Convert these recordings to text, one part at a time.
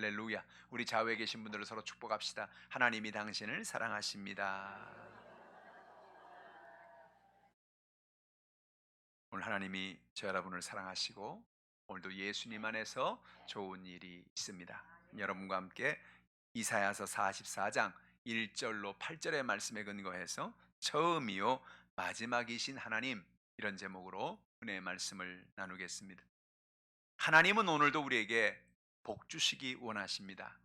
할렐루야. 우리 좌우에 계신 분들을 서로 축복합시다. 하나님이 당신을 사랑하십니다. 오늘 하나님이 저 여러분을 사랑하시고 오늘도 예수님 안에서 좋은 일이 있습니다. 여러분과 함께 이사야서 44장 1절로 8절의 말씀에 근거해서 처음이요 마지막이신 하나님, 이런 제목으로 은혜의 말씀을 나누겠습니다. 하나님은 오늘도 우리에게 복 주시기 원하십니다.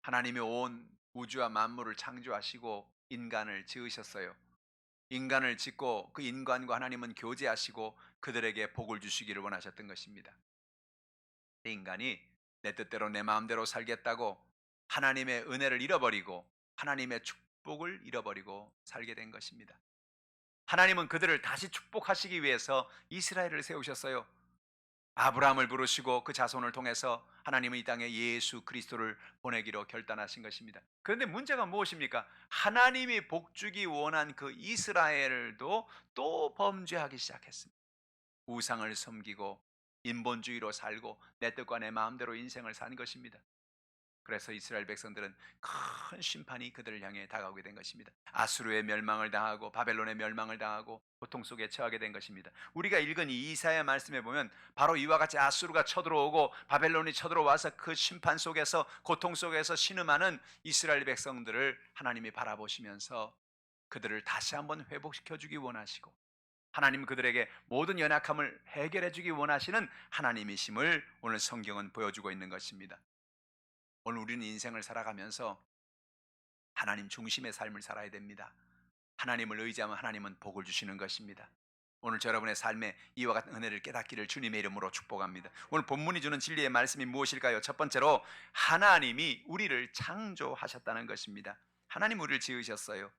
하나님이 온 우주와 만물을 창조하시고 인간을 지으셨어요. 인간을 짓고 그 인간과 하나님은 교제하시고 그들에게 복을 주시기를 원하셨던 것입니다. 인간이 내 뜻대로 내 마음대로 살겠다고 하나님의 은혜를 잃어버리고 하나님의 축복을 잃어버리고 살게 된 것입니다. 하나님은 그들을 다시 축복하시기 위해서 이스라엘을 세우셨어요. 아브라함을 부르시고 그 자손을 통해서 하나님은 이 땅에 예수 그리스도를 보내기로 결단하신 것입니다. 그런데 문제가 무엇입니까? 하나님이 복주기 원한 그 이스라엘도 또 범죄하기 시작했습니다. 우상을 섬기고 인본주의로 살고 내 뜻과 내 마음대로 인생을 산 것입니다. 그래서 이스라엘 백성들은 큰 심판이 그들을 향해 다가오게 된 것입니다. 아수르의 멸망을 당하고 바벨론의 멸망을 당하고 고통 속에 처하게 된 것입니다. 우리가 읽은 이 이사야 말씀에 보면 바로 이와 같이 아수르가 쳐들어오고 바벨론이 쳐들어와서 그 심판 속에서 고통 속에서 신음하는 이스라엘 백성들을 하나님이 바라보시면서 그들을 다시 한번 회복시켜 주기 원하시고 하나님 그들에게 모든 연약함을 해결해 주기 원하시는 하나님이심을 오늘 성경은 보여주고 있는 것입니다. 오늘 우리는 인생을 살아가면서 하나님 중심의 삶을 살아야 됩니다. 하나님을 의지하면 하나님은 복을 주시는 것입니다. 오늘 저 여러분의 삶에 이와 같은 은혜를 깨닫기를 주님의 이름으로 축복합니다. 오늘 본문이 주는 진리의 말씀이 무엇일까요? 첫 번째로 하나님이 우리를 창조하셨다는 것입니다. 하나님 우리를 지으셨어요.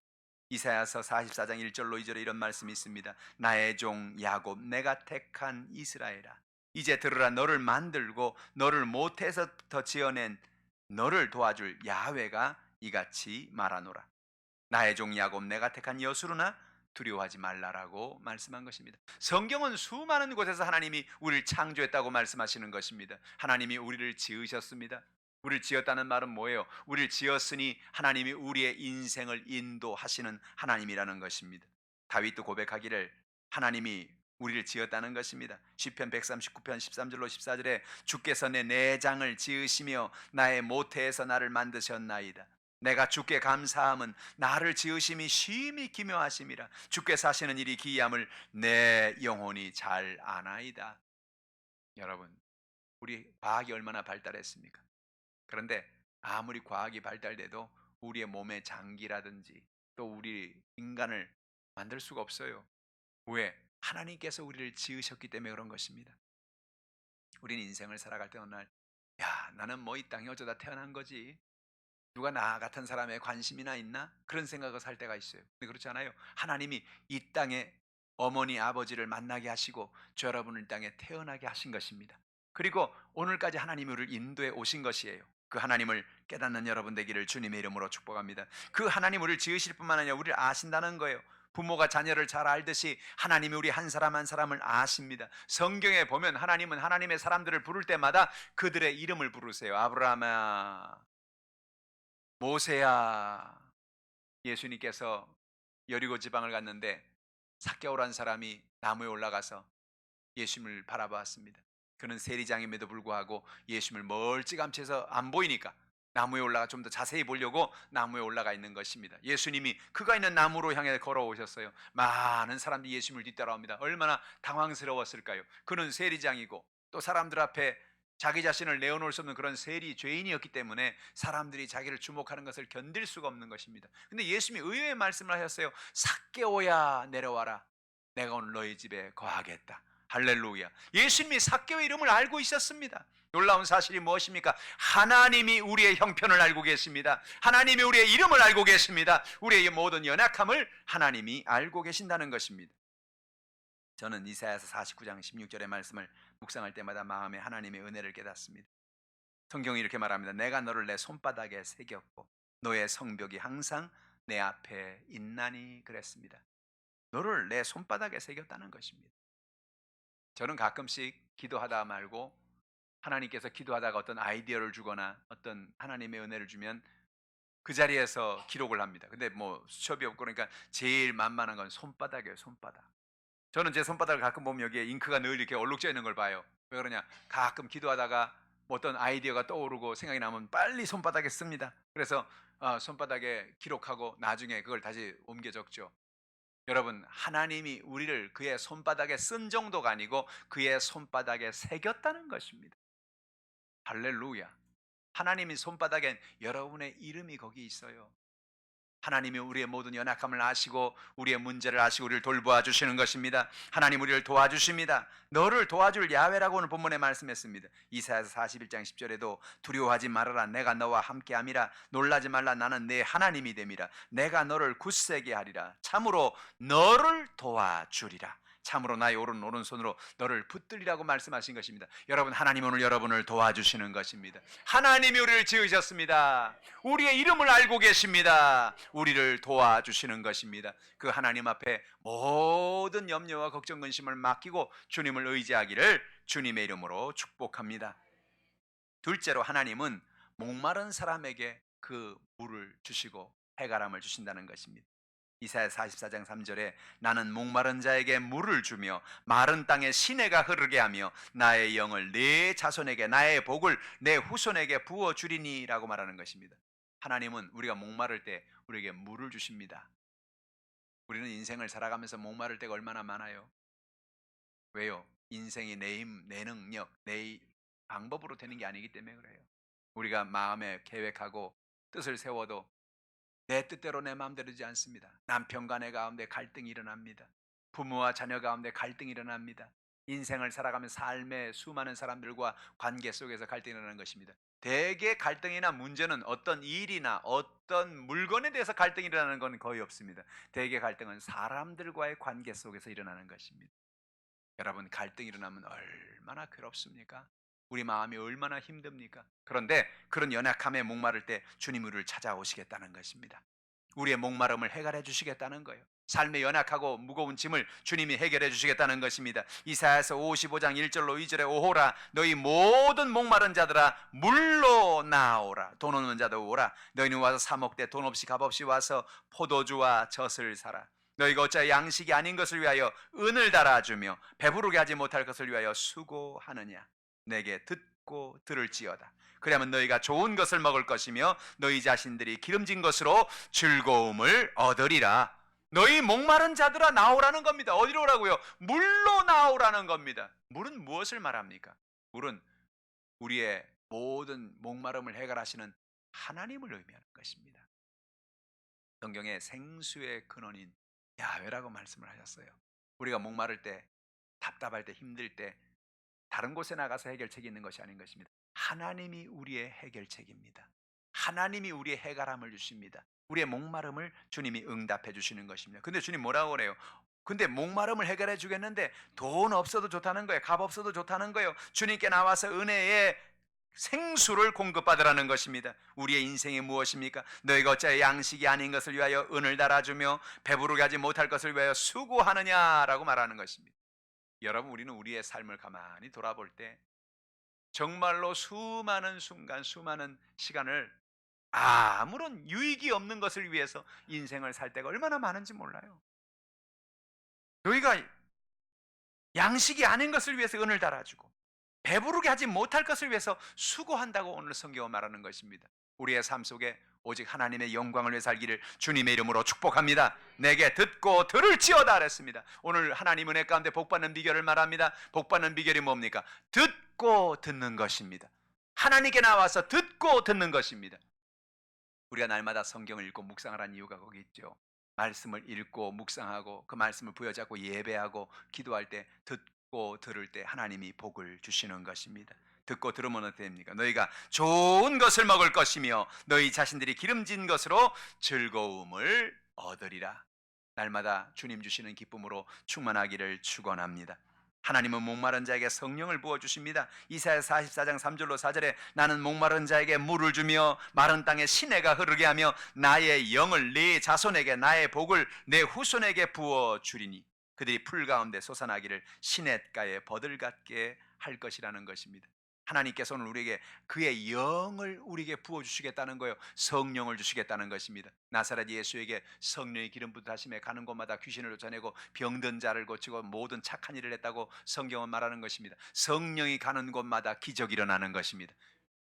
이사야서 44장 1절로 2절에 이런 말씀이 있습니다. 나의 종 야곱, 내가 택한 이스라엘아, 이제 들으라. 너를 만들고 너를 모태에서부터 지어낸 너를 도와줄 야훼가 이같이 말하노라. 나의 종 야곱, 내가 택한 여수르나 두려워하지 말라라고 말씀한 것입니다. 성경은 수많은 곳에서 하나님이 우리를 창조했다고 말씀하시는 것입니다. 하나님이 우리를 지으셨습니다. 우리를 지었다는 말은 뭐예요? 우리를 지었으니 하나님이 우리의 인생을 인도하시는 하나님이라는 것입니다. 다윗도 고백하기를 하나님이 우리를 지었다는 것입니다. 시편 139편 13절로 14절에 주께서 내 내장을 지으시며 나의 모태에서 나를 만드셨나이다. 내가 주께 감사함은 나를 지으심이 심히 기묘하심이라. 주께서 하시는 일이 기이함을 내 영혼이 잘 아나이다. 여러분, 우리 과학이 얼마나 발달했습니까? 그런데 아무리 과학이 발달돼도 우리의 몸의 장기라든지 또 우리 인간을 만들 수가 없어요. 왜? 하나님께서 우리를 지으셨기 때문에 그런 것입니다. 우리는 인생을 살아갈 때 어느 날, 야, 나는 뭐 이 땅에 어쩌다 태어난 거지? 누가 나 같은 사람에 관심이나 있나? 그런 생각을 살 때가 있어요. 근데 그렇지 않아요. 하나님이 이 땅에 어머니 아버지를 만나게 하시고 저 여러분을 이 땅에 태어나게 하신 것입니다. 그리고 오늘까지 하나님이 우리를 인도해 오신 것이에요. 그 하나님을 깨닫는 여러분 되기를 주님의 이름으로 축복합니다. 그 하나님 우리를 지으실 뿐만 아니라 우리를 아신다는 거예요. 부모가 자녀를 잘 알듯이 하나님이 우리 한 사람 한 사람을 아십니다. 성경에 보면 하나님은 하나님의 사람들을 부를 때마다 그들의 이름을 부르세요. 아브라함아, 모세야. 예수님께서 여리고 지방을 갔는데 삭개오라는 사람이 나무에 올라가서 예수님을 바라보았습니다. 그는 세리장임에도 불구하고 예수님을 멀찌감치해서 안 보이니까 나무에 올라가 좀 더 자세히 보려고 나무에 올라가 있는 것입니다. 예수님이 그가 있는 나무로 향해 걸어오셨어요. 많은 사람들이 예수님을 뒤따라옵니다. 얼마나 당황스러웠을까요? 그는 세리장이고 또 사람들 앞에 자기 자신을 내어놓을 수 없는 그런 세리 죄인이었기 때문에 사람들이 자기를 주목하는 것을 견딜 수가 없는 것입니다. 근데 예수님이 의외의 말씀을 하셨어요. 삭개오야, 내려와라. 내가 오늘 너희 집에 거하겠다. 할렐루야. 예수님이 삭개오의 이름을 알고 있었습니다. 놀라운 사실이 무엇입니까? 하나님이 우리의 형편을 알고 계십니다. 하나님이 우리의 이름을 알고 계십니다. 우리의 모든 연약함을 하나님이 알고 계신다는 것입니다. 저는 이사야서 49장 16절의 말씀을 묵상할 때마다 마음에 하나님의 은혜를 깨닫습니다. 성경이 이렇게 말합니다. 내가 너를 내 손바닥에 새겼고 너의 성벽이 항상 내 앞에 있나니 그랬습니다. 너를 내 손바닥에 새겼다는 것입니다. 저는 가끔씩 기도하다 말고 하나님께서 기도하다가 어떤 아이디어를 주거나 어떤 하나님의 은혜를 주면 그 자리에서 기록을 합니다. 근데 뭐 수첩이 없고 그러니까 제일 만만한 건 손바닥이에요, 손바닥. 저는 제 손바닥을 가끔 보면 여기에 잉크가 늘 이렇게 얼룩져 있는 걸 봐요. 왜 그러냐? 가끔 기도하다가 뭐 어떤 아이디어가 떠오르고 생각이 나면 빨리 손바닥에 씁니다. 그래서 손바닥에 기록하고 나중에 그걸 다시 옮겨 적죠. 여러분, 하나님이 우리를 그의 손바닥에 쓴 정도가 아니고 그의 손바닥에 새겼다는 것입니다. 할렐루야. 하나님의 손바닥엔 여러분의 이름이 거기 있어요. 하나님이 우리의 모든 연약함을 아시고 우리의 문제를 아시고 우리를 돌보아 주시는 것입니다. 하나님 우리를 도와주십니다. 너를 도와줄 야훼라고 오늘 본문에 말씀했습니다. 이사야서 41장 10절에도 두려워하지 말아라 내가 너와 함께함이라 놀라지 말라 나는 네 하나님이 됨이라 내가 너를 굳세게 하리라 참으로 너를 도와주리라 참으로 나의 오른손으로 너를 붙들리라고 말씀하신 것입니다. 여러분, 하나님 오늘 여러분을 도와주시는 것입니다. 하나님이 우리를 지으셨습니다. 우리의 이름을 알고 계십니다. 우리를 도와주시는 것입니다. 그 하나님 앞에 모든 염려와 걱정 근심을 맡기고 주님을 의지하기를 주님의 이름으로 축복합니다. 둘째로, 하나님은 목마른 사람에게 그 물을 주시고 해가람을 주신다는 것입니다. 이사야 44장 3절에 나는 목마른 자에게 물을 주며 마른 땅에 시내가 흐르게 하며 나의 영을 내 자손에게 나의 복을 내 후손에게 부어 주리니 라고 말하는 것입니다. 하나님은 우리가 목마를 때 우리에게 물을 주십니다. 우리는 인생을 살아가면서 목마를 때가 얼마나 많아요. 왜요? 인생이 내 힘, 내 능력, 내 방법으로 되는 게 아니기 때문에 그래요. 우리가 마음에 계획하고 뜻을 세워도 내 뜻대로 내 마음대로 되지 않습니다. 남편과 내 가운데 갈등이 일어납니다. 부모와 자녀 가운데 갈등이 일어납니다. 인생을 살아가면 삶의 수많은 사람들과 관계 속에서 갈등이 일어나는 것입니다. 대개 갈등이나 문제는 어떤 일이나 어떤 물건에 대해서 갈등이 일어나는 건 거의 없습니다. 대개 갈등은 사람들과의 관계 속에서 일어나는 것입니다. 여러분, 갈등이 일어나면 얼마나 괴롭습니까? 우리 마음이 얼마나 힘듭니까? 그런데 그런 연약함에 목마를 때 주님 우리를 찾아오시겠다는 것입니다. 우리의 목마름을 해결해 주시겠다는 거예요. 삶의 연약하고 무거운 짐을 주님이 해결해 주시겠다는 것입니다. 이사야서 55장 1절로 2절에 오호라 너희 모든 목마른 자들아 물로 나오라 돈 없는 자도 오라 너희는 와서 사 먹되 돈 없이 값 없이 와서 포도주와 젖을 사라 너희가 어찌 양식이 아닌 것을 위하여 은을 달아주며 배부르게 하지 못할 것을 위하여 수고하느냐 내게 듣고 들을지어다 그러면 너희가 좋은 것을 먹을 것이며 너희 자신들이 기름진 것으로 즐거움을 얻으리라. 너희 목마른 자들아 나오라는 겁니다. 어디로 오라고요? 물로 나오라는 겁니다. 물은 무엇을 말합니까? 물은 우리의 모든 목마름을 해결하시는 하나님을 의미하는 것입니다. 성경에 생수의 근원인 야훼라고 말씀을 하셨어요. 우리가 목마를 때, 답답할 때, 힘들 때 다른 곳에 나가서 해결책이 있는 것이 아닌 것입니다. 하나님이 우리의 해결책입니다. 하나님이 우리의 해결함을 주십니다. 우리의 목마름을 주님이 응답해 주시는 것입니다. 근데 주님 뭐라고 그래요? 근데 목마름을 해결해 주겠는데 돈 없어도 좋다는 거예요. 값 없어도 좋다는 거예요. 주님께 나와서 은혜의 생수를 공급받으라는 것입니다. 우리의 인생이 무엇입니까? 너희가 어찌하여 양식이 아닌 것을 위하여 은을 달아주며 배부르게 하지 못할 것을 위하여 수고하느냐라고 말하는 것입니다. 여러분, 우리는 우리의 삶을 가만히 돌아볼 때 정말로 수많은 순간, 수많은 시간을 아무런 유익이 없는 것을 위해서 인생을 살 때가 얼마나 많은지 몰라요. 너희가 양식이 아닌 것을 위해서 은을 달아주고 배부르게 하지 못할 것을 위해서 수고한다고 오늘 성경은 말하는 것입니다. 우리의 삶 속에 오직 하나님의 영광을 위해 살기를 주님의 이름으로 축복합니다. 내게 듣고 들을지어다 그랬습니다. 오늘 하나님 은혜 가운데 복받는 비결을 말합니다. 복받는 비결이 뭡니까? 듣고 듣는 것입니다. 하나님께 나와서 듣고 듣는 것입니다. 우리가 날마다 성경을 읽고 묵상하라는 이유가 거기 있죠. 말씀을 읽고 묵상하고 그 말씀을 부여잡고 예배하고 기도할 때 듣고 들을 때 하나님이 복을 주시는 것입니다. 듣고 들으면 어떻게 됩니까? 너희가 좋은 것을 먹을 것이며 너희 자신들이 기름진 것으로 즐거움을 얻으리라. 날마다 주님 주시는 기쁨으로 충만하기를 축원합니다. 하나님은 목마른 자에게 성령을 부어주십니다. 이사야 44장 3절로 4절에 나는 목마른 자에게 물을 주며 마른 땅에 시내가 흐르게 하며 나의 영을 네 자손에게 나의 복을 내 후손에게 부어주리니 그들이 풀 가운데 솟아나기를 시냇가에 버들 같게 할 것이라는 것입니다. 하나님께서 오늘 우리에게 그의 영을 우리에게 부어주시겠다는 거예요. 성령을 주시겠다는 것입니다. 나사렛 예수에게 성령의 기름 부으심에 가는 곳마다 귀신을 쫓아내고 병든 자를 고치고 모든 착한 일을 했다고 성경은 말하는 것입니다. 성령이 가는 곳마다 기적이 일어나는 것입니다.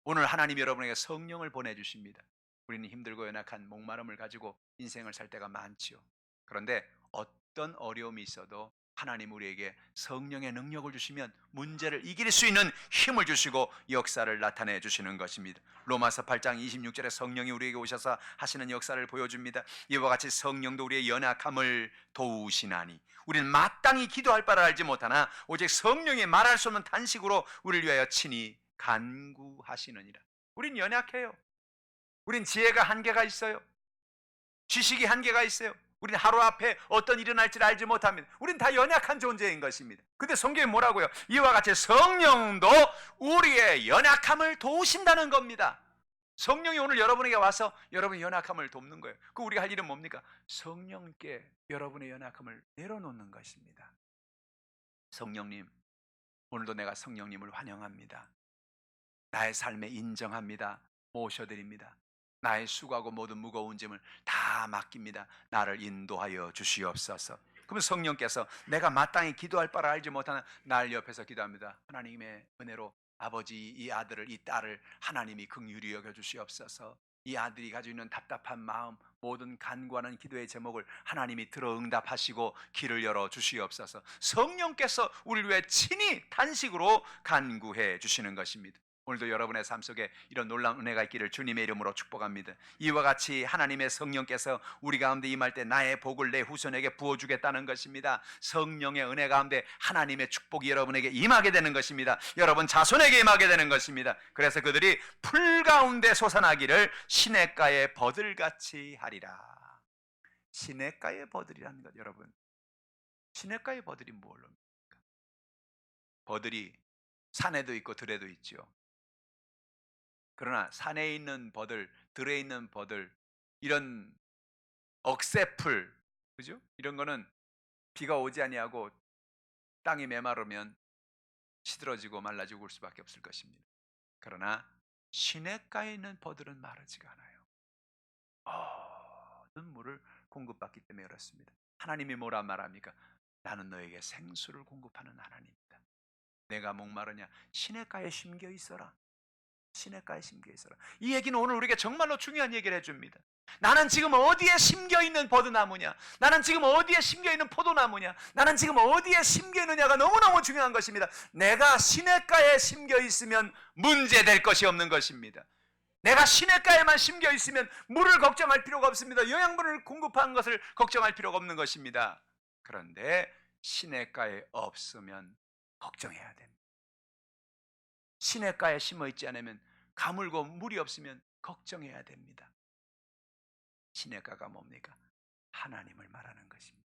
오늘 하나님 여러분에게 성령을 보내주십니다. 우리는 힘들고 연약한 목마름을 가지고 인생을 살 때가 많지요. 그런데 어떤 어려움이 있어도 하나님 우리에게 성령의 능력을 주시면 문제를 이길 수 있는 힘을 주시고 역사를 나타내 주시는 것입니다. 로마서 8장 26절에 성령이 우리에게 오셔서 하시는 역사를 보여줍니다. 이와 같이 성령도 우리의 연약함을 도우시나니, 우리는 마땅히 기도할 바를 알지 못하나 오직 성령이 말할 수 없는 탄식으로 우리를 위하여 친히 간구하시느니라. 우린 연약해요. 우린 지혜가 한계가 있어요. 지식이 한계가 있어요. 우린 하루 앞에 어떤 일이 날지를 알지 못합니다. 우린 다 연약한 존재인 것입니다. 근데 성경이 뭐라고요? 이와 같이 성령도 우리의 연약함을 도우신다는 겁니다. 성령이 오늘 여러분에게 와서 여러분의 연약함을 돕는 거예요. 그 우리가 할 일은 뭡니까? 성령께 여러분의 연약함을 내려놓는 것입니다. 성령님, 오늘도 내가 성령님을 환영합니다. 나의 삶에 인정합니다. 모셔드립니다. 나의 수고하고 모든 무거운 짐을 다 맡깁니다. 나를 인도하여 주시옵소서. 그러면 성령께서 내가 마땅히 기도할 바를 알지 못하는 날 옆에서 기도합니다. 하나님의 은혜로 아버지, 이 아들을, 이 딸을 하나님이 긍휼히 여겨 주시옵소서. 이 아들이 가지고 있는 답답한 마음, 모든 간구하는 기도의 제목을 하나님이 들어 응답하시고 길을 열어 주시옵소서. 성령께서 우리를 위해 친히 단식으로 간구해 주시는 것입니다. 오늘도 여러분의 삶 속에 이런 놀라운 은혜가 있기를 주님의 이름으로 축복합니다. 이와 같이 하나님의 성령께서 우리 가운데 임할 때 나의 복을 내 후손에게 부어주겠다는 것입니다. 성령의 은혜 가운데 하나님의 축복이 여러분에게 임하게 되는 것입니다. 여러분 자손에게 임하게 되는 것입니다. 그래서 그들이 풀 가운데 솟아나기를 시냇가의 버들같이 하리라. 시냇가의 버들이라는 것, 여러분, 시냇가의 버들이 뭘로? 버들이 산에도 있고 들에도 있죠. 그러나 산에 있는 버들, 들에 있는 버들, 이런 억새풀, 그죠? 이런 거는 비가 오지 아니하고 땅이 메마르면 시들어지고 말라지고 올 수밖에 없을 것입니다. 그러나 시냇가에 있는 버들은 마르지가 않아요. 모든 물을 공급받기 때문에 그렇습니다. 하나님이 뭐라 말합니까? 나는 너에게 생수를 공급하는 하나님이다. 내가 목마르냐? 시냇가에 심겨 있어라. 시냇가에 심겨 있어라. 이 얘기는 오늘 우리에게 정말로 중요한 얘기를 해줍니다. 나는 지금 어디에 심겨 있는 버드나무냐? 나는 지금 어디에 심겨 있는 포도나무냐? 나는 지금 어디에 심겨 있느냐가 너무너무 중요한 것입니다. 내가 시냇가에 심겨 있으면 문제될 것이 없는 것입니다. 내가 시냇가에만 심겨 있으면 물을 걱정할 필요가 없습니다. 영양분을 공급하는 것을 걱정할 필요가 없는 것입니다. 그런데 시냇가에 없으면 걱정해야 됩니다. 시냇가에 심어 있지 않으면, 가물고 물이 없으면 걱정해야 됩니다. 시냇가가 뭡니까? 하나님을 말하는 것입니다.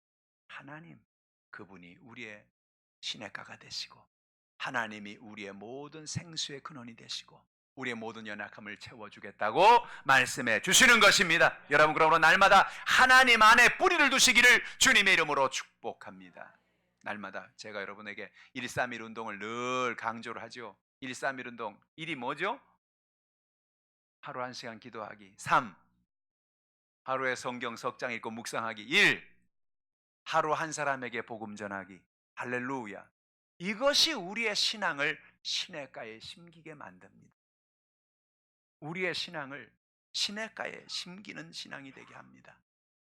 하나님, 그분이 우리의 시냇가가 되시고, 하나님이 우리의 모든 생수의 근원이 되시고, 우리의 모든 연약함을 채워주겠다고 말씀해 주시는 것입니다. 여러분, 그러므로 날마다 하나님 안에 뿌리를 두시기를 주님의 이름으로 축복합니다. 날마다 제가 여러분에게 131 운동을 늘 강조를 하죠. 131 운동 1이 뭐죠? 하루 1시간 기도하기. 3, 하루에 성경 석장 읽고 묵상하기. 1, 하루 한 사람에게 복음 전하기. 할렐루야. 이것이 우리의 신앙을 시냇가에 심기게 만듭니다. 우리의 신앙을 시냇가에 심기는 신앙이 되게 합니다.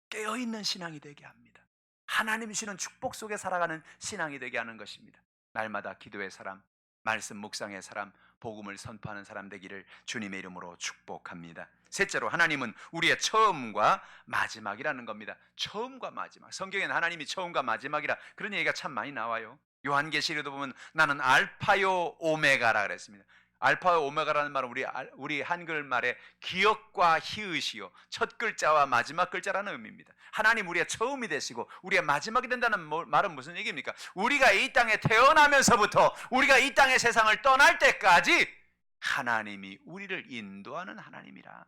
깨어있는 신앙이 되게 합니다. 하나님 주시는 축복 속에 살아가는 신앙이 되게 하는 것입니다. 날마다 기도의 사람, 말씀 묵상의 사람, 복음을 선포하는 사람 되기를 주님의 이름으로 축복합니다. 셋째로, 하나님은 우리의 처음과 마지막이라는 겁니다. 처음과 마지막. 성경에는 하나님이 처음과 마지막이라 그런 얘기가 참 많이 나와요. 요한계시록에도 보면 나는 알파요 오메가라 그랬습니다. 알파와 오메가라는 말은 우리 한글말에 기역과 히읗이요, 첫 글자와 마지막 글자라는 의미입니다. 하나님 우리의 처음이 되시고 우리의 마지막이 된다는 말은 무슨 얘기입니까? 우리가 이 땅에 태어나면서부터 우리가 이 땅의 세상을 떠날 때까지 하나님이 우리를 인도하는 하나님이라.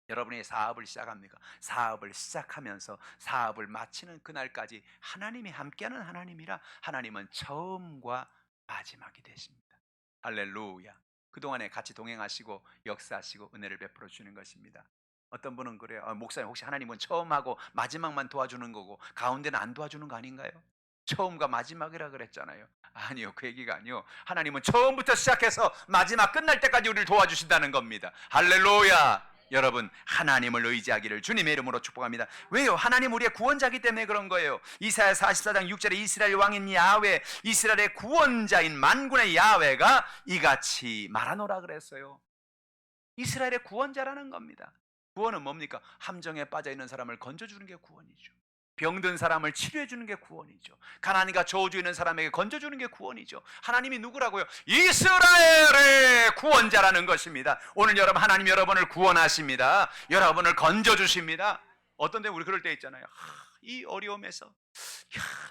여러분이 사업을 시작합니까? 사업을 시작하면서 사업을 마치는 그날까지 하나님이 함께하는 하나님이라. 하나님은 처음과 마지막이 되십니다. 할렐루야. 그동안에 같이 동행하시고 역사하시고 은혜를 베풀어 주는 것입니다. 어떤 분은 그래요. 목사님 혹시 하나님은 처음하고 마지막만 도와주는 거고 가운데는 안 도와주는 거 아닌가요? 처음과 마지막이라 그랬잖아요. 아니요, 그 얘기가 아니요. 하나님은 처음부터 시작해서 마지막 끝날 때까지 우리를 도와주신다는 겁니다. 할렐루야. 여러분, 하나님을 의지하기를 주님의 이름으로 축복합니다. 왜요? 하나님 우리의 구원자이기 때문에 그런 거예요. 이사야 44장 6절에 이스라엘 왕인 야훼, 이스라엘의 구원자인 만군의 야훼가 이같이 말하노라 그랬어요. 이스라엘의 구원자라는 겁니다. 구원은 뭡니까? 함정에 빠져 있는 사람을 건져주는 게 구원이죠. 병든 사람을 치료해 주는 게 구원이죠. 가난이가 저주 있는 사람에게 건져주는 게 구원이죠. 하나님이 누구라고요? 이스라엘의 구원자라는 것입니다. 오늘 여러분, 하나님 여러분을 구원하십니다. 여러분을 건져주십니다. 어떤 데 우리 그럴 때 있잖아요. 이 어려움에서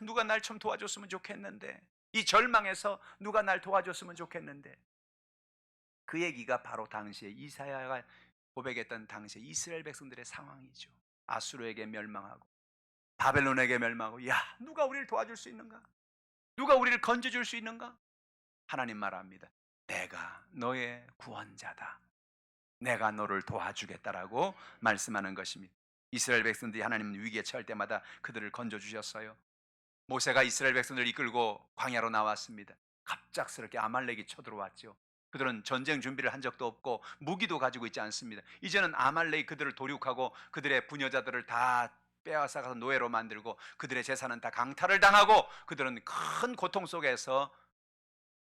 누가 날 좀 도와줬으면 좋겠는데, 이 절망에서 누가 날 도와줬으면 좋겠는데, 그 얘기가 바로 당시에 이사야가 고백했던 당시에 이스라엘 백성들의 상황이죠. 아수르에게 멸망하고 바벨론에게 멸망하고, 야, 누가 우리를 도와줄 수 있는가? 누가 우리를 건져줄 수 있는가? 하나님 말합니다. 내가 너의 구원자다. 내가 너를 도와주겠다라고 말씀하는 것입니다. 이스라엘 백성들이 하나님 위기에 처할 때마다 그들을 건져주셨어요. 모세가 이스라엘 백성들을 이끌고 광야로 나왔습니다. 갑작스럽게 아말렉이 쳐들어왔죠. 그들은 전쟁 준비를 한 적도 없고 무기도 가지고 있지 않습니다. 이제는 아말렉이 그들을 도륙하고 그들의 부녀자들을 다 빼앗아가서 노예로 만들고 그들의 재산은 다 강탈을 당하고 그들은 큰 고통 속에서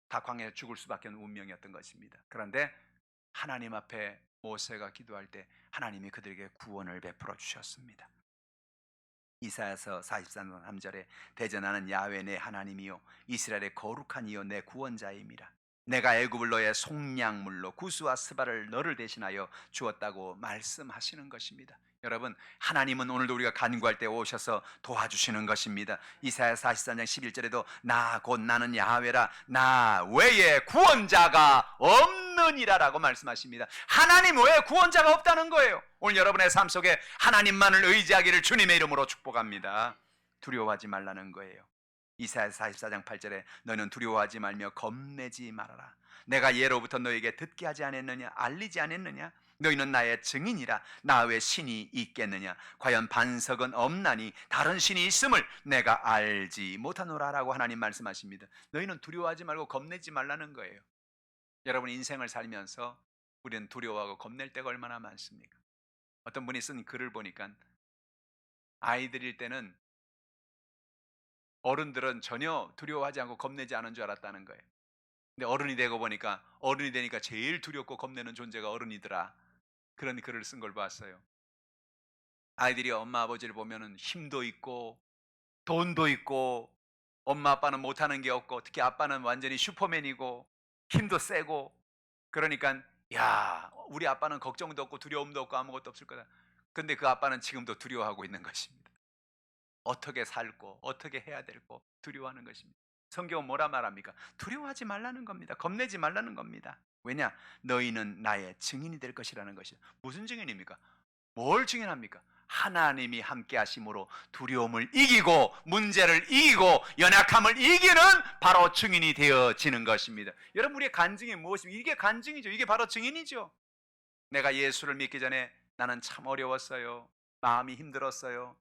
다 광야에 죽을 수밖에 없는 운명이었던 것입니다. 그런데 하나님 앞에 모세가 기도할 때 하나님이 그들에게 구원을 베풀어 주셨습니다. 이사야서 44장 3절에 대전하는 야훼 내 하나님이요 이스라엘의 거룩한 이요 내 구원자임이라. 내가 애굽을 너의 속량물로 구스와 스바를 너를 대신하여 주었다고 말씀하시는 것입니다. 여러분, 하나님은 오늘도 우리가 간구할 때 오셔서 도와주시는 것입니다. 이사야 43장 11절에도 나 곧 나는 야훼라 나 외에 구원자가 없느니라라고 말씀하십니다. 하나님 외에 구원자가 없다는 거예요. 오늘 여러분의 삶 속에 하나님만을 의지하기를 주님의 이름으로 축복합니다. 두려워하지 말라는 거예요. 이사야 44장 8절에 너는 두려워하지 말며 겁내지 말아라. 내가 예로부터 너에게 듣게 하지 않았느냐? 알리지 않았느냐? 너희는 나의 증인이라. 나 외 신이 있겠느냐? 과연 반석은 없나니 다른 신이 있음을 내가 알지 못하노라라고 하나님 말씀하십니다. 너희는 두려워하지 말고 겁내지 말라는 거예요. 여러분 인생을 살면서 우리는 두려워하고 겁낼 때가 얼마나 많습니까? 어떤 분이 쓴 글을 보니까 아이들일 때는 어른들은 전혀 두려워하지 않고 겁내지 않은 줄 알았다는 거예요. 근데 어른이 되고 보니까 어른이 되니까 제일 두렵고 겁내는 존재가 어른이더라. 그런 글을 쓴 걸 봤어요. 아이들이 엄마 아버지를 보면은 힘도 있고 돈도 있고 엄마 아빠는 못하는 게 없고 특히 아빠는 완전히 슈퍼맨이고 힘도 세고 그러니까 야 우리 아빠는 걱정도 없고 두려움도 없고 아무것도 없을 거다. 근데 그 아빠는 지금도 두려워하고 있는 것입니다. 어떻게 살고 어떻게 해야 될고 두려워하는 것입니다. 성경은 뭐라 말합니까? 두려워하지 말라는 겁니다. 겁내지 말라는 겁니다. 왜냐? 너희는 나의 증인이 될 것이라는 것이죠. 무슨 증인입니까? 뭘 증인합니까? 하나님이 함께 하심으로 두려움을 이기고 문제를 이기고 연약함을 이기는 바로 증인이 되어지는 것입니다. 여러분 우리의 간증이 무엇입니까? 이게 간증이죠. 이게 바로 증인이죠. 내가 예수를 믿기 전에 나는 참 어려웠어요. 마음이 힘들었어요.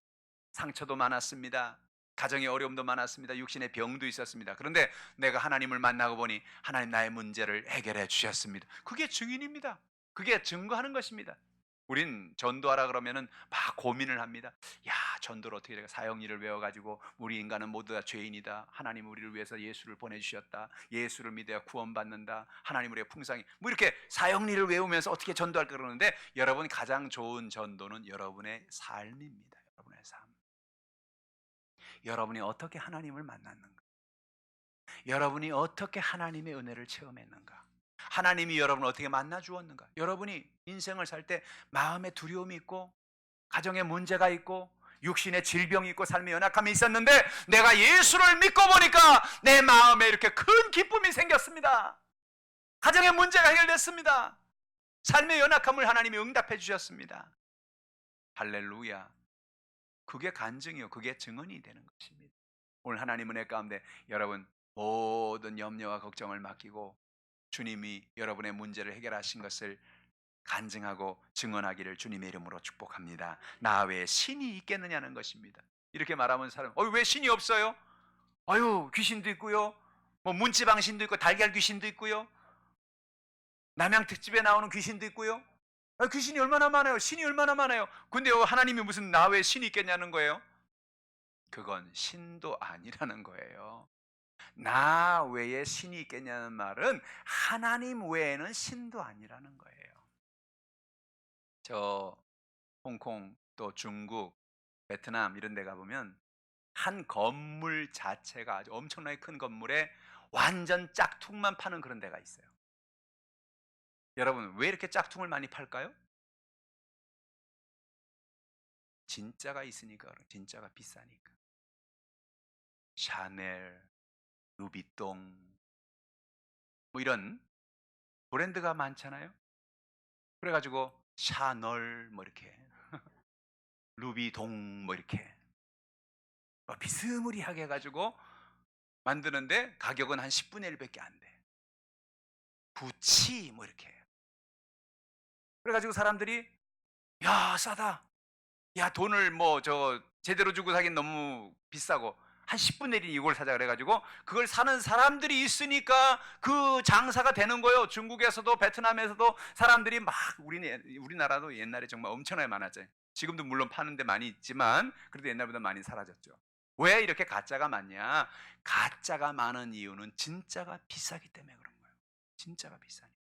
상처도 많았습니다. 가정의 어려움도 많았습니다. 육신의 병도 있었습니다. 그런데 내가 하나님을 만나고 보니 하나님 나의 문제를 해결해 주셨습니다. 그게 증인입니다. 그게 증거하는 것입니다. 우린 전도하라 그러면은 막 고민을 합니다. 야, 전도를 어떻게 해야 사형리를 외워가지고 우리 인간은 모두 다 죄인이다. 하나님 우리를 위해서 예수를 보내주셨다. 예수를 믿어야 구원받는다. 하나님 우리의 풍성이 뭐 이렇게 사형리를 외우면서 어떻게 전도할까 그러는데 여러분 가장 좋은 전도는 여러분의 삶입니다. 여러분의 삶. 여러분이 어떻게 하나님을 만났는가? 여러분이 어떻게 하나님의 은혜를 체험했는가? 하나님이 여러분을 어떻게 만나 주었는가? 여러분이 인생을 살 때 마음에 두려움이 있고 가정에 문제가 있고 육신의 질병이 있고 삶의 연약함이 있었는데 내가 예수를 믿고 보니까 내 마음에 이렇게 큰 기쁨이 생겼습니다. 가정의 문제가 해결됐습니다. 삶의 연약함을 하나님이 응답해 주셨습니다. 할렐루야. 그게 간증이요. 그게 증언이 되는 것입니다. 오늘 하나님 은혜 가운데 여러분 모든 염려와 걱정을 맡기고 주님이 여러분의 문제를 해결하신 것을 간증하고 증언하기를 주님의 이름으로 축복합니다. 나 외에 신이 있겠느냐는 것입니다. 이렇게 말하면 사람, 왜 신이 없어요? 아유, 귀신도 있고요. 뭐 문지방신도 있고 달걀 귀신도 있고요. 남양 특집에 나오는 귀신도 있고요. 귀신이 얼마나 많아요. 신이 얼마나 많아요. 근데 하나님이 무슨 나 외에 신이 있겠냐는 거예요. 그건 신도 아니라는 거예요. 나 외에 신이 있겠냐는 말은 하나님 외에는 신도 아니라는 거예요. 저 홍콩 또 중국, 베트남 이런 데 가보면 한 건물 자체가 아주 엄청나게 큰 건물에 완전 짝퉁만 파는 그런 데가 있어요. 여러분, 왜 이렇게 짝퉁을 많이 팔까요? 진짜가 있으니까, 진짜가 비싸니까. 샤넬, 루비통 뭐 이런 브랜드가 많잖아요. 그래가지고 샤널 뭐 이렇게 루비동 뭐 이렇게 비스무리하게 해가지고 만드는데 가격은 한 10분의 1밖에 안 돼. 구치 뭐 이렇게. 그래가지고 사람들이 야 싸다. 야 돈을 뭐 저 제대로 주고 사긴 너무 비싸고 한 10분의 1이 이걸 사자 그래가지고 그걸 사는 사람들이 있으니까 그 장사가 되는 거예요. 중국에서도 베트남에서도 사람들이 막 우리나라도 옛날에 정말 엄청나게 많았죠. 지금도 물론 파는 데 많이 있지만 그래도 옛날보다 많이 사라졌죠. 왜 이렇게 가짜가 많냐? 가짜가 많은 이유는 진짜가 비싸기 때문에 그런 거예요. 진짜가 비싸니까.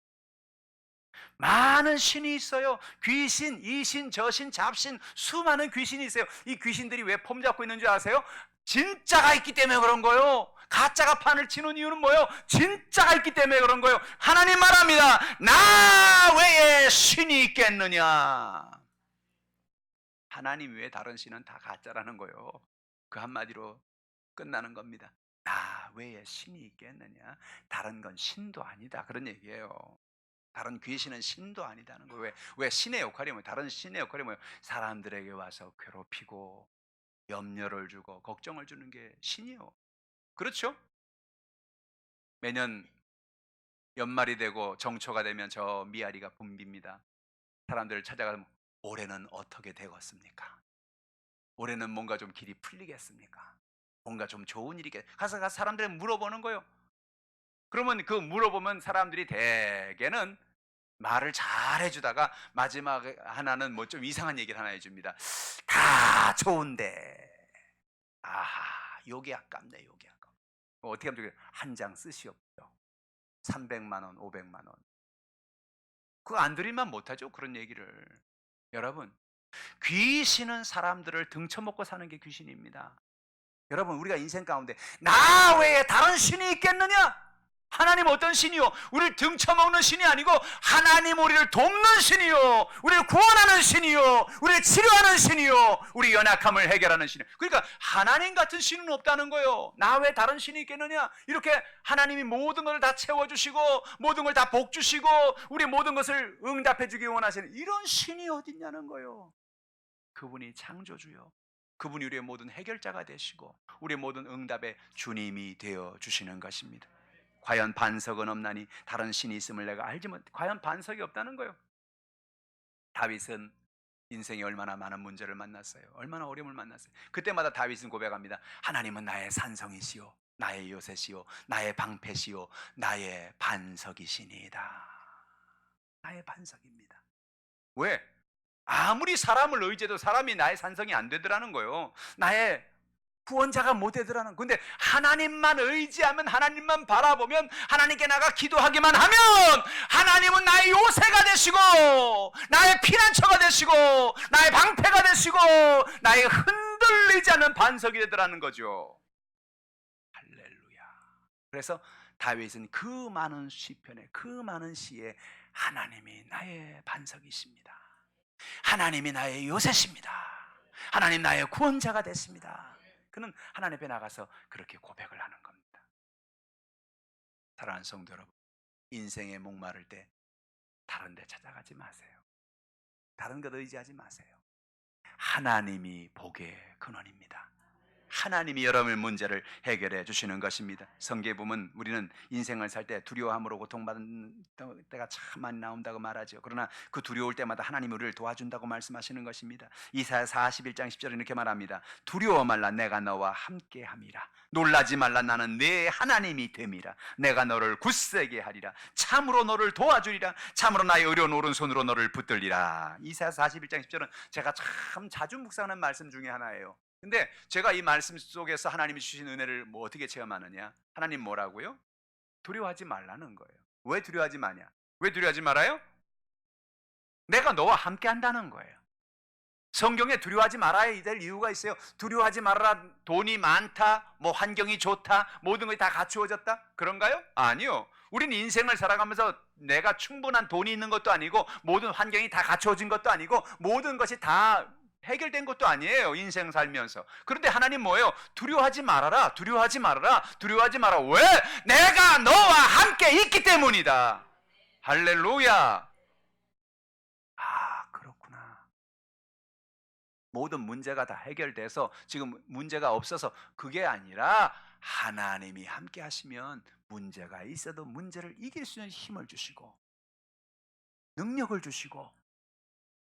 많은 신이 있어요. 귀신, 이신, 저신, 잡신, 수많은 귀신이 있어요. 이 귀신들이 왜 폼 잡고 있는 줄 아세요? 진짜가 있기 때문에 그런 거예요. 가짜가 판을 치는 이유는 뭐예요? 진짜가 있기 때문에 그런 거예요. 하나님 말합니다. 나 외에 신이 있겠느냐? 하나님 외에 다른 신은 다 가짜라는 거예요. 그 한마디로 끝나는 겁니다. 나 외에 신이 있겠느냐? 다른 건 신도 아니다. 그런 얘기예요. 다른 귀신은 신도 아니다는 거예요. 왜 신의 역할이 뭐예요? 다른 신의 역할이 뭐예요? 사람들에게 와서 괴롭히고 염려를 주고 걱정을 주는 게 신이요. 그렇죠? 매년 연말이 되고 정초가 되면 저 미아리가 붐빕니다. 사람들을 찾아가면 올해는 어떻게 되겠습니까? 올해는 뭔가 좀 길이 풀리겠습니까? 뭔가 좀 좋은 일이 가서 사람들이 물어보는 거예요. 그러면 그 물어보면 사람들이 대개는 말을 잘 해주다가 마지막에 하나는 뭐 좀 이상한 얘기를 하나 해줍니다. 다 좋은데 아하 요게 아깝네 요게 아깝. 어떻게 하면 한 장 쓰시옵죠. 300만 원 500만 원 그거 안 드리면 못하죠 그런 얘기를. 여러분 귀신은 사람들을 등쳐먹고 사는 게 귀신입니다. 여러분 우리가 인생 가운데 나 외에 다른 신이 있겠느냐? 하나님 어떤 신이요? 우리를 등쳐먹는 신이 아니고 하나님 우리를 돕는 신이요, 우리를 구원하는 신이요, 우리를 치료하는 신이요, 우리 연약함을 해결하는 신이요. 그러니까 하나님 같은 신은 없다는 거예요. 나 외에 다른 신이 있겠느냐? 이렇게 하나님이 모든 것을 다 채워주시고 모든 걸 다 복주시고 우리 모든 것을 응답해주기 원하시는 이런 신이 어딨냐는 거예요. 그분이 창조주요, 그분이 우리의 모든 해결자가 되시고 우리의 모든 응답의 주님이 되어 주시는 것입니다. 과연 반석은 없나니 다른 신이 있음을 내가 알지 못. 과연 반석이 없다는 거예요. 다윗은 인생에 얼마나 많은 문제를 만났어요. 얼마나 어려움을 만났어요. 그때마다 다윗은 고백합니다. 하나님은 나의 산성이시요 나의 요새시요 나의 방패시요 나의 반석이시니이다. 나의 반석입니다. 왜? 아무리 사람을 의지해도 사람이 나의 산성이 안 되더라는 거예요. 나의 구원자가 못 되더라는. 근데 하나님만 의지하면, 하나님만 바라보면, 하나님께 나가 기도하기만 하면 하나님은 나의 요새가 되시고 나의 피난처가 되시고 나의 방패가 되시고 나의 흔들리지 않는 반석이 되더라는 거죠. 할렐루야. 그래서 다윗은 그 많은 시편에, 그 많은 시에 하나님이 나의 반석이십니다, 하나님이 나의 요새십니다, 하나님 나의 구원자가 됐습니다. 그는 하나님 앞에 나가서 그렇게 고백을 하는 겁니다. 사랑하는 성도 여러분, 인생에 목마를 때 다른 데 찾아가지 마세요. 다른 것 의지하지 마세요. 하나님이 복의 근원입니다. 하나님이 여러분의 문제를 해결해 주시는 것입니다. 성경에 보면 우리는 인생을 살 때 두려움으로 고통받는 때가 참 많이 나온다고 말하죠. 그러나 그 두려울 때마다 하나님이 우리를 도와준다고 말씀하시는 것입니다. 이사야 41장 10절에 이렇게 말합니다. 두려워 말라, 내가 너와 함께함이라. 놀라지 말라, 나는 네 하나님이 됨이라. 내가 너를 굳세게 하리라. 참으로 너를 도와주리라. 참으로 나의 의로운 오른손으로 너를 붙들리라. 이사야 41장 10절은 제가 참 자주 묵상하는 말씀 중에 하나예요. 근데 제가 이 말씀 속에서 하나님이 주신 은혜를 어떻게 체험하느냐? 하나님 뭐라고요? 두려워하지 말라는 거예요. 왜 두려워하지 마냐? 왜 두려워하지 말아요? 내가 너와 함께 한다는 거예요. 성경에 두려워하지 말아야 될 이유가 있어요. 두려워하지 말아라, 돈이 많다, 뭐 환경이 좋다, 모든 것이 다 갖추어졌다, 그런가요? 아니요. 우린 인생을 살아가면서 내가 충분한 돈이 있는 것도 아니고, 모든 환경이 다 갖추어진 것도 아니고, 모든 것이 다 해결된 것도 아니에요, 인생 살면서. 그런데 하나님 뭐예요? 두려워하지 말아라, 두려워하지 말아라, 두려워하지 마라. 왜? 내가 너와 함께 있기 때문이다. 할렐루야. 아, 그렇구나. 모든 문제가 다 해결돼서 지금 문제가 없어서 그게 아니라 하나님이 함께 하시면 문제가 있어도 문제를 이길 수 있는 힘을 주시고 능력을 주시고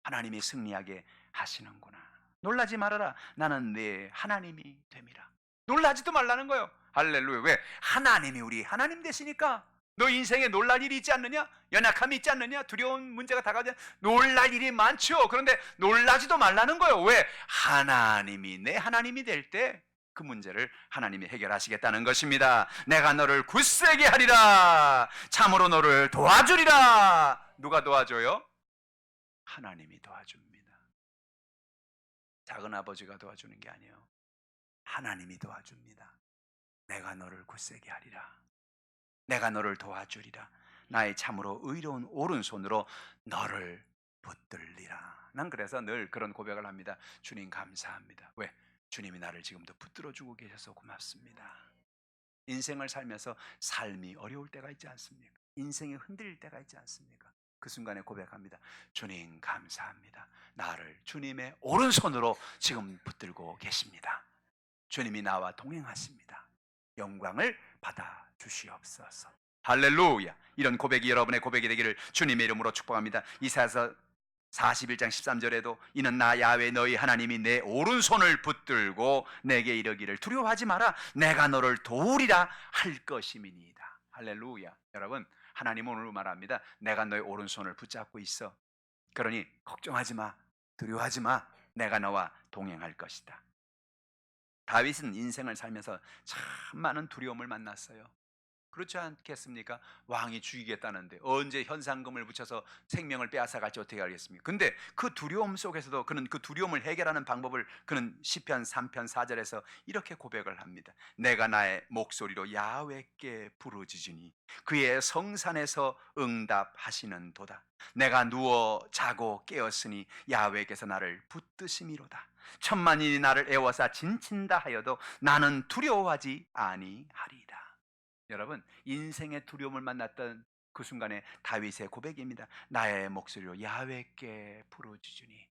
하나님이 승리하게 하시는구나. 놀라지 말아라, 나는 네 하나님이 됨이라. 놀라지도 말라는 거예요. 할렐루야. 왜? 하나님이 우리 하나님 되시니까. 너 인생에 놀랄 일이 있지 않느냐? 연약함이 있지 않느냐? 두려운 문제가 다가오지 않느냐? 놀랄 일이 많죠. 그런데 놀라지도 말라는 거예요. 왜? 하나님이 내 하나님이 될 때 그 문제를 하나님이 해결하시겠다는 것입니다. 내가 너를 굳세게 하리라. 참으로 너를 도와주리라. 누가 도와줘요? 하나님이 도와줍니다. 작은 아버지가 도와주는 게 아니에요. 하나님이 도와줍니다. 내가 너를 굳세게 하리라. 내가 너를 도와주리라. 나의 참으로 의로운 오른손으로 너를 붙들리라. 난 그래서 늘 그런 고백을 합니다. 주님 감사합니다. 왜? 주님이 나를 지금도 붙들어주고 계셔서 고맙습니다. 인생을 살면서 삶이 어려울 때가 있지 않습니까? 인생이 흔들릴 때가 있지 않습니까? 그 순간에 고백합니다. 주님 감사합니다. 나를 주님의 오른손으로 지금 붙들고 계십니다. 주님이 나와 동행하십니다. 영광을 받아 주시옵소서. 할렐루야. 이런 고백이 여러분의 고백이 되기를 주님의 이름으로 축복합니다. 이사야서 41장 13절에도 이는 나 야훼 너희 하나님이 내 오른손을 붙들고 내게 이르기를 두려워하지 마라, 내가 너를 도우리라 할 것임이니이다. 할렐루야. 여러분, 하나님은 오늘 말합니다. 내가 너의 오른손을 붙잡고 있어. 그러니 걱정하지 마, 두려워하지 마, 내가 너와 동행할 것이다. 다윗은 인생을 살면서 참 많은 두려움을 만났어요. 그렇지 않겠습니까? 왕이 죽이겠다는데 언제 현상금을 붙여서 생명을 빼앗아갈지 어떻게 알겠습니까? 근데 그 두려움 속에서도 그는 그 두려움을 해결하는 방법을 그는 시편 3편 4절에서 이렇게 고백을 합니다. 내가 나의 목소리로 야훼께 부르짖으니 그의 성산에서 응답하시는도다. 내가 누워 자고 깨었으니 야훼께서 나를 붙드심이로다. 천만인이 나를 애워싸 진친다 하여도 나는 두려워하지 아니하리이다. 여러분, 인생의 두려움을 만났던 그 순간에 다윗의 고백입니다. 나의 목소리로 야훼께 부르짖으니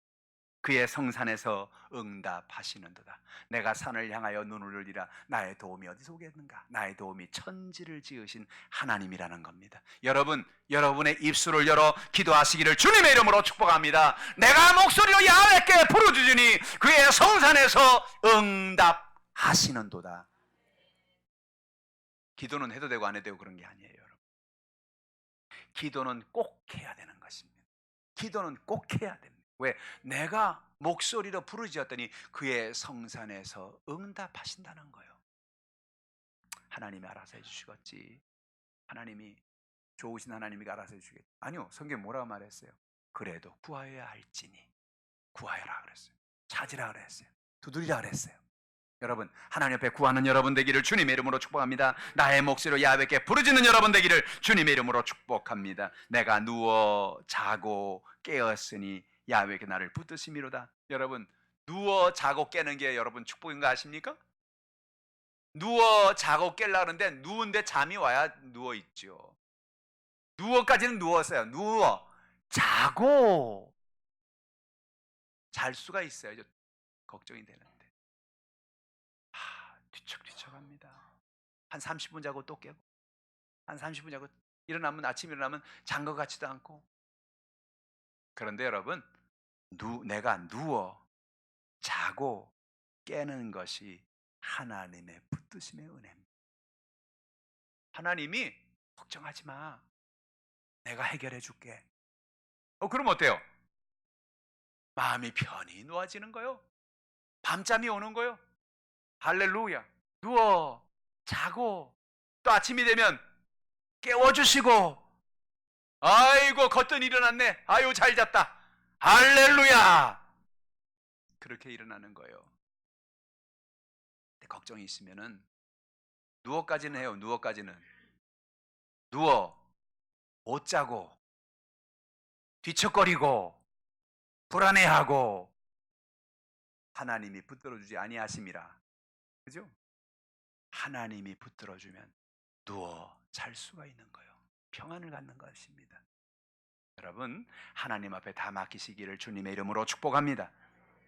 그의 성산에서 응답하시는도다. 내가 산을 향하여 눈을 올리라. 나의 도움이 어디서 오겠는가? 나의 도움이 천지를 지으신 하나님이라는 겁니다. 여러분, 여러분의 입술을 열어 기도하시기를 주님의 이름으로 축복합니다. 내가 목소리로 야훼께 부르짖으니 그의 성산에서 응답하시는도다. 기도는 해도 되고 안 해도 되고 그런 게 아니에요, 여러분. 기도는 꼭 해야 되는 것입니다. 기도는 꼭 해야 됩니다. 왜? 내가 목소리로 부르짖었더니 그의 성산에서 응답하신다는 거예요. 하나님이 알아서 해주시겠지. 하나님이 좋으신 하나님이 알아서 해주시겠지. 아니요, 성경에 뭐라고 말했어요? 그래도 구하여야 할지니 구하여라 그랬어요. 찾으라 그랬어요. 두드리라 그랬어요. 여러분, 하나님 앞에 구하는 여러분 되기를 주님의 이름으로 축복합니다. 나의 목소리로 야훼께 부르짖는 여러분 되기를 주님의 이름으로 축복합니다. 내가 누워 자고 깨었으니 야훼께 나를 붙드심이로다. 여러분, 누워 자고 깨는 게 여러분 축복인 거 아십니까? 누워 자고 깰라 그러는데 누운데 잠이 와야 누워 있죠. 누워까지는 누웠어요. 누워 자고 잘 수가 있어야죠. 걱정이 되는데. 뒤척뒤척합니다. 한 30분 자고 또 깨고, 한 30분 자고 일어나면, 아침 일어나면 잔 것 같지도 않고. 그런데 여러분, 내가 누워 자고 깨는 것이 하나님의 붙드심의 은혜입니다. 하나님이 걱정하지 마, 내가 해결해 줄게. 그럼 어때요? 마음이 편히 놓아지는 거요. 밤잠이 오는 거요. 할렐루야. 누워 자고 또 아침이 되면 깨워주시고, 아이고 걷더니 일어났네, 아유 잘 잤다, 할렐루야. 그렇게 일어나는 거예요. 근데 걱정이 있으면은 누워까지는 해요. 누워 못 자고 뒤척거리고 불안해하고 하나님이 붙들어주지 아니하심이라. 그죠? 하나님이 붙들어주면 누워 잘 수가 있는 거예요. 평안을 갖는 것입니다. 여러분, 하나님 앞에 다 맡기시기를 주님의 이름으로 축복합니다.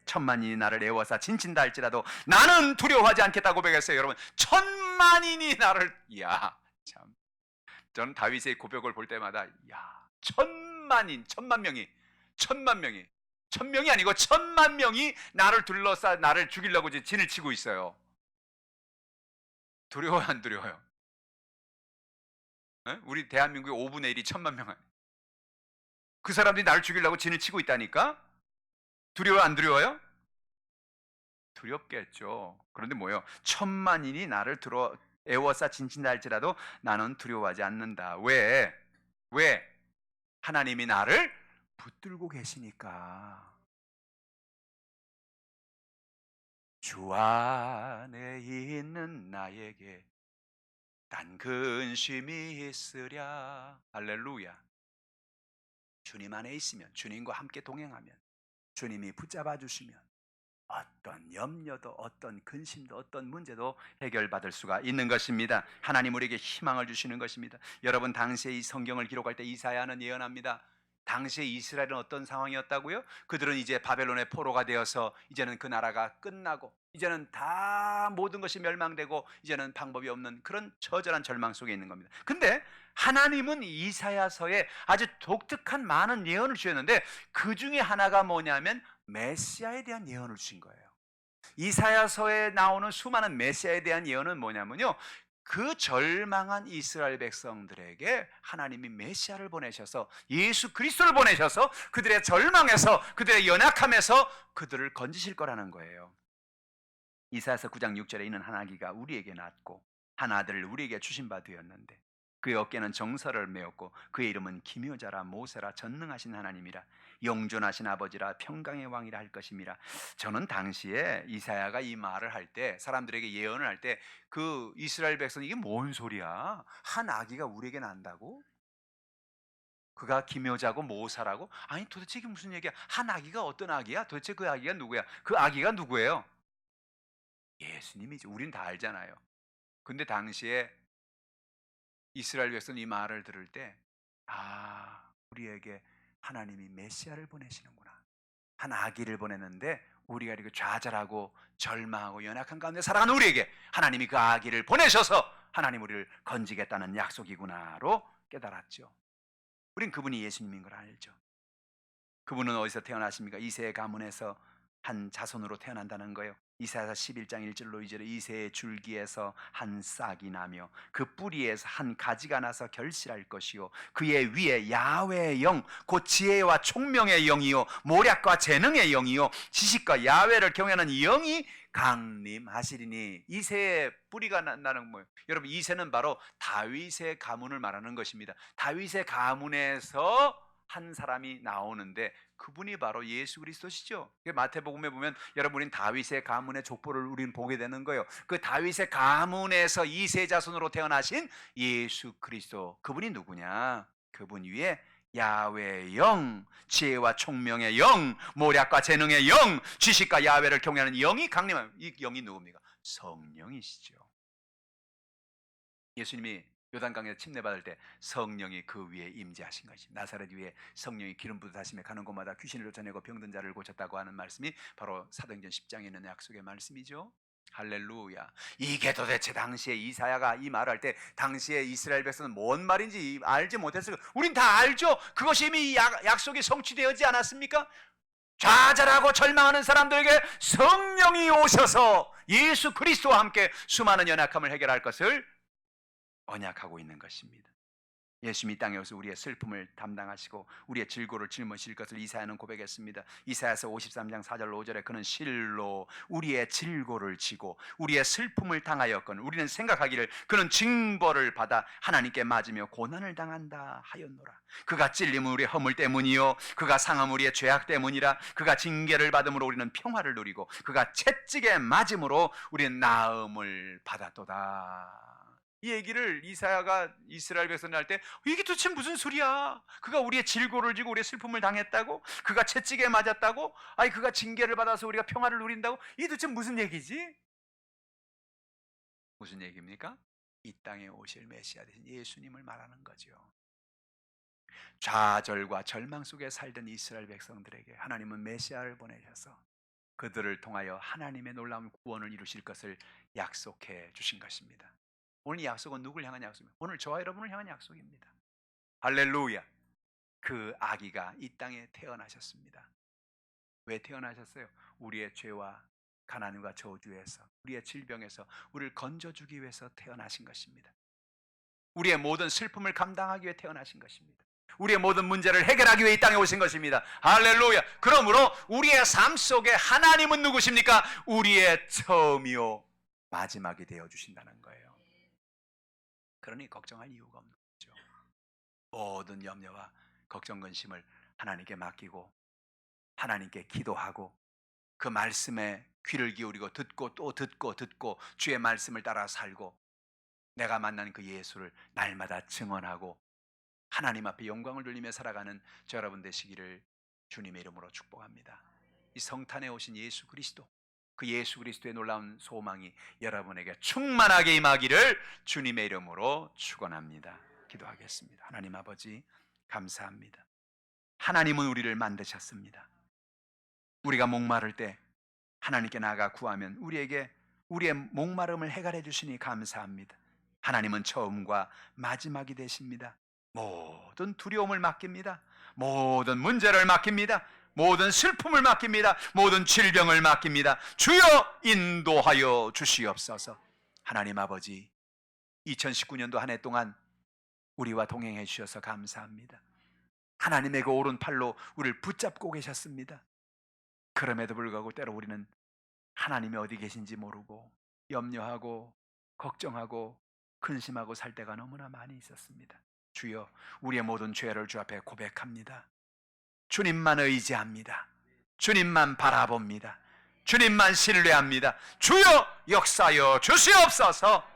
천만인이 나를 애워싸 진친다 할지라도 나는 두려워하지 않겠다고 고백했어요. 여러분, 천만인이 나를, 이야 참, 저는 다윗의 고백을 볼 때마다 천만 명이, 천 명이 아니고 천만 명이 나를 둘러싸 나를 죽이려고 진을 치고 있어요. 두려워 안 두려워요? 우리 대한민국의 5분의 1이 천만 명, 그 사람들이 나를 죽이려고 진을 치고 있다니까? 두려워 안 두려워요? 두렵겠죠. 그런데 뭐예요? 천만인이 나를 애워싸 진친다 할지라도 나는 두려워하지 않는다. 왜? 하나님이 나를 붙들고 계시니까. 주 안에 있는 나에게 난 근심이 있으랴. 할렐루야. 주님 안에 있으면, 주님과 함께 동행하면, 주님이 붙잡아 주시면 어떤 염려도, 어떤 근심도, 어떤 문제도 해결받을 수가 있는 것입니다. 하나님 우리에게 희망을 주시는 것입니다. 여러분, 당시에 이 성경을 기록할 때 이사야는 예언합니다. 당시에 이스라엘은 어떤 상황이었다고요? 그들은 이제 바벨론의 포로가 되어서 이제는 그 나라가 끝나고, 이제는 다 모든 것이 멸망되고, 이제는 방법이 없는 그런 처절한 절망 속에 있는 겁니다. 근데 하나님은 이사야서에 아주 독특한 많은 예언을 주셨는데, 그 중에 하나가 뭐냐면 메시아에 대한 예언을 주신 거예요. 이사야서에 나오는 수많은 메시아에 대한 예언은 뭐냐면요, 그 절망한 이스라엘 백성들에게 하나님이 메시아를 보내셔서, 예수 그리스도를 보내셔서 그들의 절망에서, 그들의 연약함에서 그들을 건지실 거라는 거예요. 이사야서 9장 6절에 있는 한 아기가 우리에게 낳고 한 아들을 우리에게 주신 바 되었는데 그의 어깨는 정설을 메었고 그의 이름은 기묘자라 모세라 전능하신 하나님이라 영존하신 아버지라 평강의 왕이라 할 것임이라. 저는 당시에 이사야가 이 말을 할 때, 사람들에게 예언을 할 때, 그 이스라엘 백성이 이게 뭔 소리야? 한 아기가 우리에게 난다고? 그가 기묘자고 모사라고? 아니 도대체 이게 무슨 얘기야? 한 아기가 어떤 아기야? 도대체 그 아기가 누구야? 그 아기가 누구예요? 예수님이죠. 우린 다 알잖아요. 근데 당시에 이스라엘 백성이 이 말을 들을 때, 우리에게 하나님이 메시아를 보내시는구나. 한 아기를 보냈는데 우리가 이렇게 좌절하고 절망하고 연약한 가운데 살아가는 우리에게 하나님이 그 아기를 보내셔서 하나님 우리를 건지겠다는 약속이구나로 깨달았죠. 우린 그분이 예수님인 걸 알죠. 그분은 어디서 태어나십니까? 이새의 가문에서 한 자손으로 태어난다는 거예요. 이사야 11장 1절로 2절에 이새의 줄기에서 한 싹이 나며 그 뿌리에서 한 가지가 나서 결실할 것이요 그의 위에 야훼의 영 곧 지혜와 총명의 영이요 모략과 재능의 영이요 지식과 야훼를 경외하는 영이 강림하시리니. 이새의 뿌리가 나는 뭐예요? 여러분, 이새는 바로 다윗의 가문을 말하는 것입니다. 다윗의 가문에서 한 사람이 나오는데 그분이 바로 예수 그리스도시죠. 마태복음에 보면 여러분, 우린 다윗의 가문의 족보를 우린 보게 되는 거예요. 그 다윗의 가문에서 이세 자손으로 태어나신 예수 그리스도, 그분이 누구냐? 그분 위에 야훼의 영, 지혜와 총명의 영, 모략과 재능의 영, 지식과 야훼를 경외하는 영이 강림하는, 이 영이 누굽니까? 성령이시죠. 예수님이 요단강에서 침례받을 때 성령이 그 위에 임재하신 것입니다. 나사렛 위에 성령이 기름 부으심에 가는 곳마다 귀신을 쫓아내고 병든 자를 고쳤다고 하는 말씀이 바로 사도행전 10장에 있는 약속의 말씀이죠. 할렐루야. 이게 도대체 당시에 이사야가 이 말을 할 때 당시에 이스라엘 백성은 뭔 말인지 알지 못했어요. 우린 다 알죠. 그것이 이미 약속이 성취되었지 않았습니까? 좌절하고 절망하는 사람들에게 성령이 오셔서 예수 그리스도와 함께 수많은 연약함을 해결할 것을 언약하고 있는 것입니다. 예수님이 땅에 오셔서 우리의 슬픔을 담당하시고 우리의 질고를 짊으실 것을 이사야는 고백했습니다. 이사야서 53장 4절 5절에 그는 실로 우리의 질고를 지고 우리의 슬픔을 당하였거늘 우리는 생각하기를 그는 징벌을 받아 하나님께 맞으며 고난을 당한다 하였노라. 그가 찔림은 우리의 허물 때문이요 그가 상함은 우리의 죄악 때문이라. 그가 징계를 받음으로 우리는 평화를 누리고 그가 채찍에 맞음으로 우리는 나음을 받았도다. 이 얘기를 이사야가 이스라엘 백성을 할 때 이게 도대체 무슨 소리야? 그가 우리의 질고를 지고 우리의 슬픔을 당했다고? 그가 채찍에 맞았다고? 아니 그가 징계를 받아서 우리가 평화를 누린다고? 이게 도대체 무슨 얘기지? 무슨 얘기입니까? 이 땅에 오실 메시아 되신 예수님을 말하는 거죠. 좌절과 절망 속에 살던 이스라엘 백성들에게 하나님은 메시아를 보내셔서 그들을 통하여 하나님의 놀라운 구원을 이루실 것을 약속해 주신 것입니다. 오늘 이 약속은 누구를 향한 약속입니까? 오늘 저와 여러분을 향한 약속입니다. 할렐루야. 그 아기가 이 땅에 태어나셨습니다. 왜 태어나셨어요? 우리의 죄와 가난과 저주에서 우리의 질병에서 우리를 건져주기 위해서 태어나신 것입니다. 우리의 모든 슬픔을 감당하기 위해 태어나신 것입니다. 우리의 모든 문제를 해결하기 위해 이 땅에 오신 것입니다. 할렐루야. 그러므로 우리의 삶 속에 하나님은 누구십니까? 우리의 처음이요 마지막이 되어주신다는 거예요. 그러니 걱정할 이유가 없는 거죠. 모든 염려와 걱정 근심을 하나님께 맡기고 하나님께 기도하고 그 말씀에 귀를 기울이고 듣고 또 듣고 주의 말씀을 따라 살고 내가 만난 그 예수를 날마다 증언하고 하나님 앞에 영광을 돌리며 살아가는 저 여러분 되시기를 주님의 이름으로 축복합니다. 이 성탄에 오신 예수 그리스도, 그 예수 그리스도의 놀라운 소망이 여러분에게 충만하게 임하기를 주님의 이름으로 축원합니다. 기도하겠습니다. 하나님 아버지 감사합니다. 하나님은 우리를 만드셨습니다. 우리가 목마를 때 하나님께 나아가 구하면 우리에게 우리의 목마름을 해결해 주시니 감사합니다. 하나님은 처음과 마지막이 되십니다. 모든 두려움을 맡깁니다. 모든 문제를 맡깁니다. 모든 슬픔을 맡깁니다. 모든 질병을 맡깁니다. 주여 인도하여 주시옵소서. 하나님 아버지 2019년도 한 해 동안 우리와 동행해 주셔서 감사합니다. 하나님의 그 오른팔로 우리를 붙잡고 계셨습니다. 그럼에도 불구하고 때로 우리는 하나님이 어디 계신지 모르고 염려하고 걱정하고 근심하고 살 때가 너무나 많이 있었습니다. 주여 우리의 모든 죄를 주 앞에 고백합니다. 주님만 의지합니다. 주님만 바라봅니다. 주님만 신뢰합니다. 주여 역사여 주시옵소서.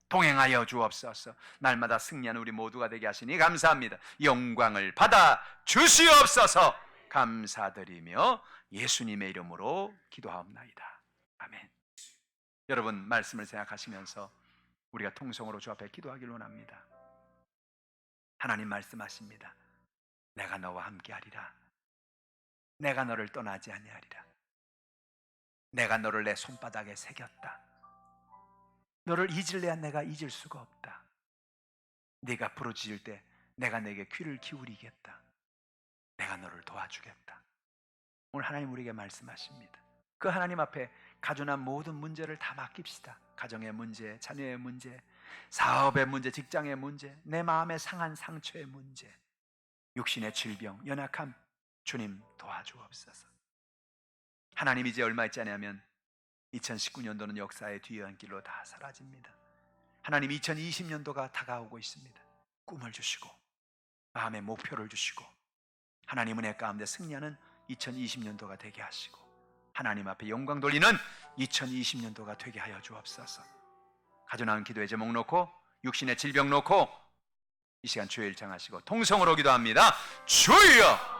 동행하여 주옵소서. 날마다 승리하는 우리 모두가 되게 하시니 감사합니다. 영광을 받아 주시옵소서. 감사드리며 예수님의 이름으로 기도하옵나이다. 아멘. 여러분 말씀을 생각하시면서 우리가 통성으로 주 앞에 기도하기를 원합니다. 하나님 말씀하십니다. 내가 너와 함께하리라. 내가 너를 떠나지 아니하리라. 내가 너를 내 손바닥에 새겼다. 너를 잊을래야 내가 잊을 수가 없다. 네가 부르짖을 때 내가 내게 귀를 기울이겠다. 내가 너를 도와주겠다. 오늘 하나님 우리에게 말씀하십니다. 그 하나님 앞에 가져난 모든 문제를 다 맡깁시다. 가정의 문제, 자녀의 문제, 사업의 문제, 직장의 문제, 내 마음에 상한 상처의 문제, 육신의 질병, 연약함, 주님 도와주옵소서. 하나님 이제 얼마 있지 않으면 2019년도는 역사의 뒤안길로 다 사라집니다. 하나님 2020년도가 다가오고 있습니다. 꿈을 주시고 마음의 목표를 주시고 하나님 은혜 가운데 승리하는 2020년도가 되게 하시고 하나님 앞에 영광 돌리는 2020년도가 되게 하여 주옵소서. 가져나온 기도의 제목 놓고 육신의 질병 놓고 이 시간 주의 일창하시고 통성으로 기도합니다. 주여